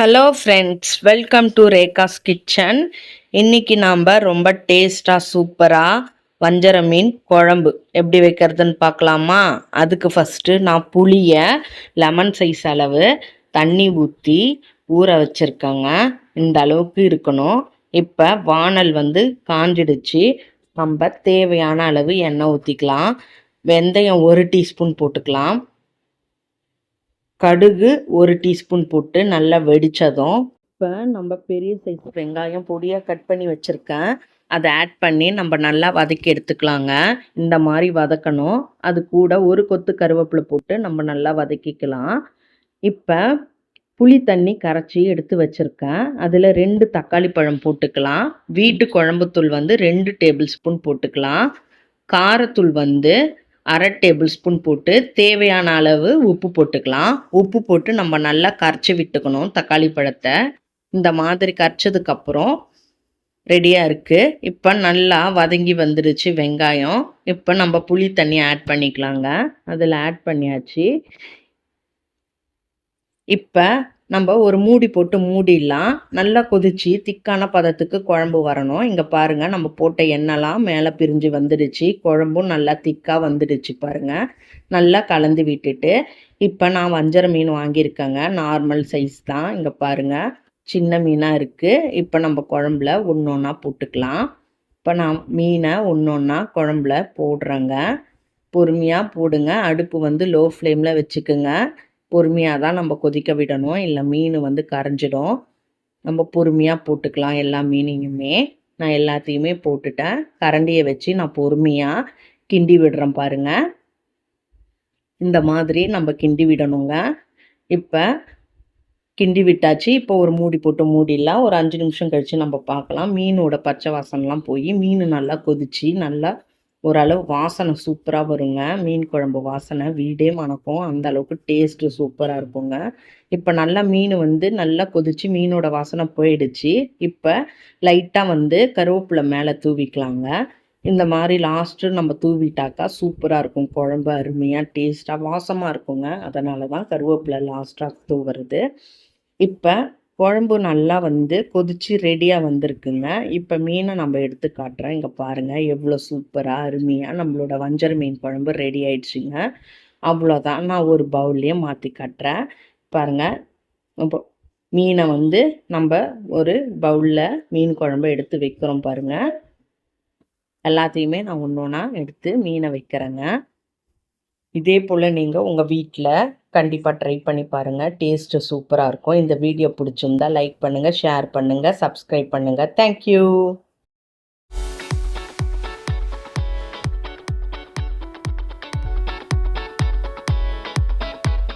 Hello friends, welcome to Rekha's kitchen. இன்னைக்கு நாம் ரொம்ப டேஸ்டாக சூப்பராக வஞ்சர மீன் குழம்பு எப்படி வைக்கிறதுன்னு பார்க்கலாமா? அதுக்கு ஃபஸ்ட்டு நான் புளியை லெமன் சைஸ் அளவு தண்ணி ஊற்றி ஊற வச்சுருக்கேங்க. இந்த அளவுக்கு இருக்கணும். இப்போ வானல் காஞ்சிடுச்சு. நம்ம தேவையான அளவு எண்ணெய் ஊற்றிக்கலாம். வெந்தயம் 1 டீஸ்பூன் போட்டுக்கலாம். கடுகு 1 டீஸ்பூன் போட்டு நல்லா வெடித்ததும் இப்போ நம்ம பெரிய சைஸ் வெங்காயம் பொடியாக கட் பண்ணி வச்சுருக்கேன், அதை ஆட் பண்ணி நம்ம நல்லா வதக்கி எடுத்துக்கலாங்க. இந்த மாதிரி வதக்கணும். அது கூட ஒரு கொத்து கருவேப்பிலை போட்டு நம்ம நல்லா வதக்கிக்கலாம். இப்போ புளி தண்ணி கரைச்சி எடுத்து வச்சுருக்கேன், அதில் 2 தக்காளி பழம் போட்டுக்கலாம். வீட்டு குழம்புத்தூள் 2 டேபிள் ஸ்பூன் போட்டுக்கலாம். காரத்தூள் 1/2 டேபிள் ஸ்பூன் போட்டு தேவையான அளவு உப்பு போட்டுக்கலாம். உப்பு போட்டு நம்ம நல்லா கரைச்சி விட்டுக்கணும் தக்காளி பழத்தை. இந்த மாதிரி கரைச்சதுக்கப்புறம் ரெடியாக இருக்குது. இப்போ நல்லா வதங்கி வந்துடுச்சு வெங்காயம். இப்போ நம்ம புளி தண்ணி ஆட் பண்ணிக்கலாங்க. அதில் ஆட் பண்ணியாச்சு. இப்போ நம்ம ஒரு மூடி போட்டு மூடிடலாம். நல்லா கொதிச்சு திக்கான பதத்துக்கு குழம்பு வரணும். இங்கே பாருங்கள், நம்ம போட்ட எண்ணெய்லாம் மேலே பிரிஞ்சு வந்துடுச்சு. குழம்பும் நல்லா திக்காக வந்துடுச்சு பாருங்கள். நல்லா கலந்து விட்டுட்டு இப்போ நான் வஞ்சர மீன் வாங்கியிருக்கேங்க. நார்மல் சைஸ் தான். இங்கே பாருங்கள், சின்ன மீனாக இருக்குது. இப்போ நம்ம குழம்புல ஒன்று ஒன்றா போட்டுக்கலாம். இப்போ நான் மீனை ஒன்று ஒன்றா குழம்புல போடுறேங்க. பொறுமையாக போடுங்க. அடுப்பு லோ ஃப்ளேமில் வச்சுக்குங்க. பொறுமையாக தான் நம்ம கொதிக்க விடணும், இல்லை மீன் கரைஞ்சிடும். நம்ம பொறுமையாக போட்டுக்கலாம் எல்லா மீனையுமே. நான் எல்லாத்தையுமே போட்டுட்டேன். கரண்டியை வச்சு நான் பொறுமையாக கிண்டி விடுறேன் பாருங்கள். இந்த மாதிரி நம்ம கிண்டி விடணுங்க. இப்போ கிண்டி விட்டாச்சு. இப்போ ஒரு மூடி போட்டு மூடிடலாம். ஒரு 5 நிமிஷம் கழித்து நம்ம பார்க்கலாம். மீனோட பச்சை வாசனைலாம் போய் மீன் நல்லா கொதிச்சு நல்லா ஓரளவு வாசனை சூப்பராக வருங்க. மீன் குழம்பு வாசனை வீடே மணக்கும். அந்த அளவுக்கு டேஸ்ட்டு சூப்பராக இருக்குங்க. இப்போ நல்லா மீன் நல்லா கொதிச்சு மீனோட வாசனை போயிடுச்சு. இப்போ லைட்டாக கருவேப்பிலை மேலே தூவிக்கலாங்க. இந்த மாதிரி லாஸ்ட்டு நம்ம தூவிட்டாக்கா சூப்பராக இருக்கும் குழம்பு. அருமையாக டேஸ்ட்டாக வாசமாக இருக்குங்க. அதனால தான் கருவேப்பிலை லாஸ்ட்டாக தூவுறது. இப்போ குழம்பு நல்லா கொதிச்சு ரெடியாக வந்திருக்குங்க. இப்போ மீனை நம்ம எடுத்து காட்டுறேன். இங்கே பாருங்கள், எவ்வளோ சூப்பராக அருமையாக நம்மளோட வஞ்சர மீன் குழம்பு ரெடி ஆயிடுச்சுங்க. அவ்வளோதான். நான் ஒரு பவுல்லையே மாற்றி காட்டுறேன் பாருங்கள். இப்போ மீனை நம்ம ஒரு பவுலில் மீன் குழம்பு எடுத்து வைக்கிறோம் பாருங்கள். எல்லாத்தையுமே நான் ஒன்று ஒன்றா எடுத்து மீனை வைக்கிறேங்க. இதே போல் நீங்கள் உங்கள் வீட்டில் கண்டிப்பாக ட்ரை பண்ணி பாருங்கள். டேஸ்ட்டு சூப்பராக இருக்கும். இந்த வீடியோ பிடிச்சிருந்தா லைக் பண்ணுங்கள், ஷேர் பண்ணுங்கள், சப்ஸ்கிரைப் பண்ணுங்கள். தேங்க்யூ.